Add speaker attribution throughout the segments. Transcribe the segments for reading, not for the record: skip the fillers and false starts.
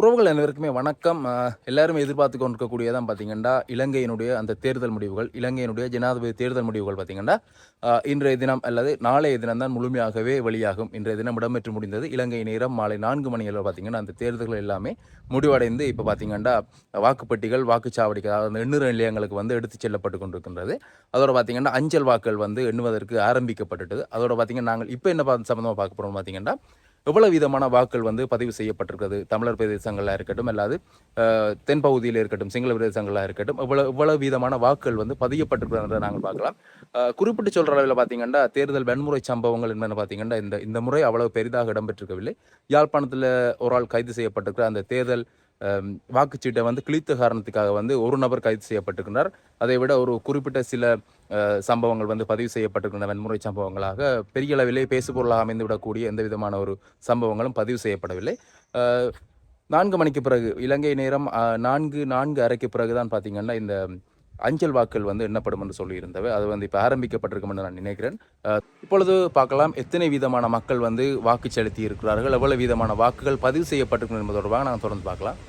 Speaker 1: உறவுகள் அனைவருக்குமே வணக்கம். எல்லாரும் எதிர்பார்த்து கொண்டிருக்கக்கூடியதான் பார்த்தீங்கன்னா இலங்கையினுடைய அந்த தேர்தல் முடிவுகள், இலங்கையினுடைய ஜனாதிபதி தேர்தல் முடிவுகள் பார்த்தீங்கன்னா இன்றைய தினம் அல்லது நாளைய தினம் தான் முழுமையாகவே வெளியாகும். இன்றைய தினம் இடம்பெற்று முடிந்தது. இலங்கை நேரம் மாலை 4 மணி அளவில் பார்த்தீங்கன்னா அந்த தேர்தல்கள் எல்லாமே முடிவடைந்து இப்போ பார்த்தீங்கன்னா வாக்குப்பட்டிகள் வாக்குச்சாவடிக்கு அதாவது அந்த எண்ணுற நிலையங்களுக்கு வந்து எடுத்து செல்லப்பட்டு கொண்டிருக்கின்றது. அதோட பார்த்தீங்கன்னா அஞ்சல் வாக்குகள் வந்து எண்ணுவதற்கு ஆரம்பிக்கப்பட்டுட்டது. அதோட பார்த்தீங்கன்னா நாங்கள் இப்போ என்ன சம்பந்தமாக பார்க்க போகிறோம் பார்த்தீங்கன்னா எவ்வளவு விதமான வாக்குகள் வந்து பதிவு செய்யப்பட்டிருக்கிறது. தமிழர் பிரதேசங்களாக இருக்கட்டும், அல்லாது தென்பகுதியில் இருக்கட்டும், சிங்கள பிரதேசங்களாக இருக்கட்டும், இவ்வளவு விதமான வாக்குகள் வந்து பதியப்பட்டிருக்கிறத நாங்கள் பார்க்கலாம். குறிப்பிட்டு சொல்கிற அளவில் பார்த்தீங்கன்னா தேர்தல் வன்முறை சம்பவங்கள் என்னென்னு பார்த்தீங்கன்னா இந்த முறை அவ்வளவு பெரிதாக இடம்பெற்றிருக்கவில்லை. யாழ்ப்பாணத்தில் ஒரு ஆள் கைது செய்யப்பட்டிருக்கிற அந்த தேர்தல் வாக்குச்சீட்டை வந்து கிழித்த காரணத்துக்காக வந்து ஒரு நபர் கைது செய்யப்பட்டிருக்கிறார். அதை விட ஒரு குறிப்பிட்ட சில சம்பவங்கள் வந்து பதிவு செய்யப்பட்டிருக்கின்ற வன்முறை சம்பவங்களாக பெரிய அளவிலே பேசுபொருளாக அமைந்துவிடக்கூடிய எந்த விதமான ஒரு சம்பவங்களும் பதிவு செய்யப்படவில்லை. 4 மணிக்கு பிறகு இலங்கை நேரம் 4:30 பிறகுதான் பார்த்தீங்கன்னா இந்த அஞ்சல் வாக்குகள் வந்து எண்ணப்படும் என்று சொல்லியிருந்தவை. அது வந்து இப்போ ஆரம்பிக்கப்பட்டிருக்கும் என்று நான் நினைக்கிறேன். இப்பொழுது பார்க்கலாம் எத்தனை விதமான மக்கள் வந்து வாக்கு செலுத்தி இருக்கிறார்கள், எவ்வளவு விதமான வாக்குகள் பதிவு செய்யப்பட்டிருக்கும் என்பது தொடர்பாக நாங்கள் தொடர்ந்து பார்க்கலாம்.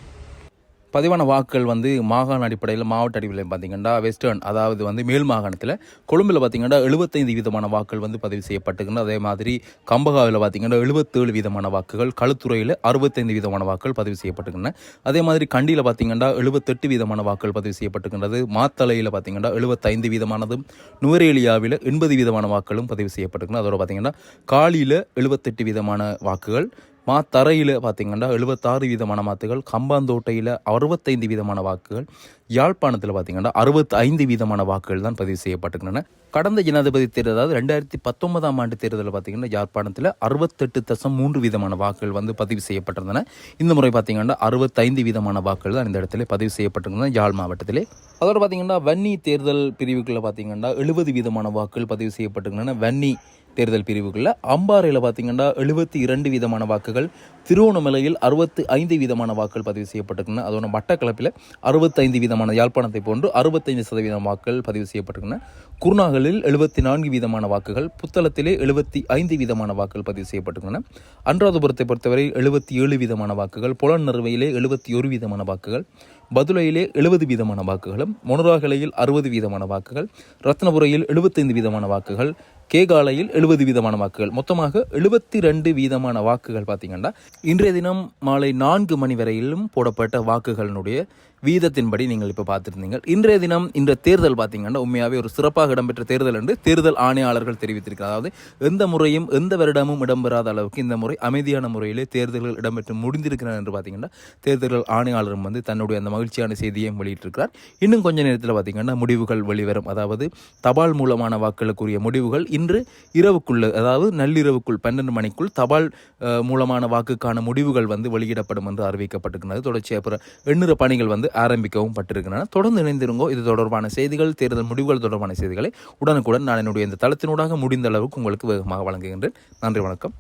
Speaker 1: பதிவான வாக்குகள் வந்து மாகாண அடிப்படையில் மாவட்ட அடிப்படையில் பார்த்தீங்கன்னா வெஸ்டர்ன் அதாவது வந்து மேல் மாகாணத்தில் கொழும்பில் பார்த்தீங்கன்னா 75 வீதமான வாக்குகள் வந்து பதிவு செய்யப்பட்டிருக்கின்றன. அதே மாதிரி கம்பகாவில் பார்த்தீங்கன்னா 77 வீதமான வாக்குகள், களுத்துறையில் 65 வீதமான வாக்குகள் பதிவு செய்யப்பட்டிருக்கின்றன. அதே மாதிரி கண்டியில் பார்த்தீங்கன்னா 78 வீதமான வாக்குகள் பதிவு செய்யப்பட்டிருக்கின்றது. மாத்தளையில் பார்த்தீங்கன்னா 75 வீதமானதும், நுவரேலியாவில் 80 வீதமான வாக்குகளும் பதிவு செய்யப்பட்டிருக்கின்றன. அதோட பார்த்தீங்கன்னா காலியில் 78 வீதமான வாக்குகள், மாத்தரையில் பார்த்தீங்கன்னா 76 வீதமான வாக்குகள், கம்பாந்தோட்டையில் 65 வீதமான வாக்குகள், யாழ்ப்பாணத்தில் பார்த்தீங்கன்னா 65 வீதமான வாக்குகள் தான் பதிவு செய்யப்பட்டிருக்கின்றன. கடந்த ஜனாதிபதி தேர்தல் அதாவது 2019ஆம் ஆண்டு தேர்தலில் பார்த்தீங்கன்னா யாழ்ப்பாணத்தில் 68.3 வீதமான வாக்குகள் வந்து பதிவு செய்யப்பட்டிருந்தன. இந்த முறை பார்த்தீங்கன்னா 65 வீதமான வாக்குகள் தான் இந்த இடத்துல பதிவு செய்யப்பட்டிருந்தன யாழ் மாவட்டத்திலே. அதோடு பார்த்தீங்கன்னா வன்னி தேர்தல் பிரிவுகளில் பார்த்தீங்கன்னா 70 வீதமான வாக்குகள் பதிவு செய்யப்பட்டிருக்கின்றன. வன்னி தேர்தல் பிரிவுகளில் அம்பாறையில் பார்த்தீங்கன்னா 72 வீதமான வாக்குகள், திருவோணமலையில் 65 வீதமான வாக்குகள் பதிவு செய்யப்பட்டிருக்கின்றன. அதோட மட்டக்களப்பில் 65 வீதமான, யாழ்ப்பாணத்தை போன்று 65% வாக்குகள் பதிவு செய்யப்பட்டிருக்கின்றன. குருநாகலில் 74 வீதமான வாக்குகள், புத்தளத்திலே 75 வீதமான வாக்குகள் பதிவு செய்யப்பட்டிருக்கின்றன. அனுராதபுரத்தை பொறுத்தவரை 77 வீதமான வாக்குகள், புலனறுவையிலே 71 வீதமான வாக்குகள், பதுளையிலே 70 வீதமான வாக்குகளும், மொனராகலையில் 60 வீதமான வாக்குகள், ரத்னபுரையில் 75 வீதமான வாக்குகள், கேகாலையில் 70 வீதமான வாக்குகள், மொத்தமாக 72 வீதமான வாக்குகள் பார்த்தீங்கன்னா இன்றைய தினம் மாலை 4 மணி வரையிலும் போடப்பட்ட வாக்குகளினுடைய வீதத்தின்படி நீங்கள் இப்போ பார்த்துருந்தீங்க. இன்றைய தினம் இந்த தேர்தல் பார்த்தீங்கன்னா உண்மையாகவே ஒரு சிறப்பாக இடம்பெற்ற தேர்தல் என்று தேர்தல் ஆணையாளர்கள் தெரிவித்திருக்கிறார். அதாவது எந்த முறையும் எந்த வருடமும் இடம்பெறாத அளவுக்கு இந்த முறை அமைதியான முறையிலே தேர்தல்கள் இடம்பெற்று முடிந்திருக்கிறார் என்று பார்த்தீங்கன்னா தேர்தல்கள் ஆணையாளரும் வந்து தன்னுடைய அந்த மகிழ்ச்சியான செய்தியை வெளியிட்டிருக்கிறார். இன்னும் கொஞ்ச நேரத்தில் பார்த்தீங்கன்னா முடிவுகள் வெளிவரும். அதாவது தபால் மூலமான வாக்குகளுக்குரிய முடிவுகள் இன்று இரவுக்குள்ள, அதாவது நள்ளிரவுக்குள் 12 மணிக்குள் தபால் மூலமான வாக்குக்கான முடிவுகள் வந்து வெளியிடப்படும் என்று அறிவிக்கப்பட்டிருக்கிறது. தொடர்ச்சியாக எண்ணுற பணிகள் வந்து ஆரம்பிக்கவும் பட்டிருக்கின்றன. தொடர்ந்து இணைந்திருங்கோ. இது தொடர்பான செய்திகள், தேர்தல் முடிவுகள் தொடர்பான செய்திகளை உடனுக்குடன் நான் என்னுடைய இந்த தளத்தினூடாக முடிந்த அளவுக்கு உங்களுக்கு வேகமாக வழங்குகின்றேன். நன்றி, வணக்கம்.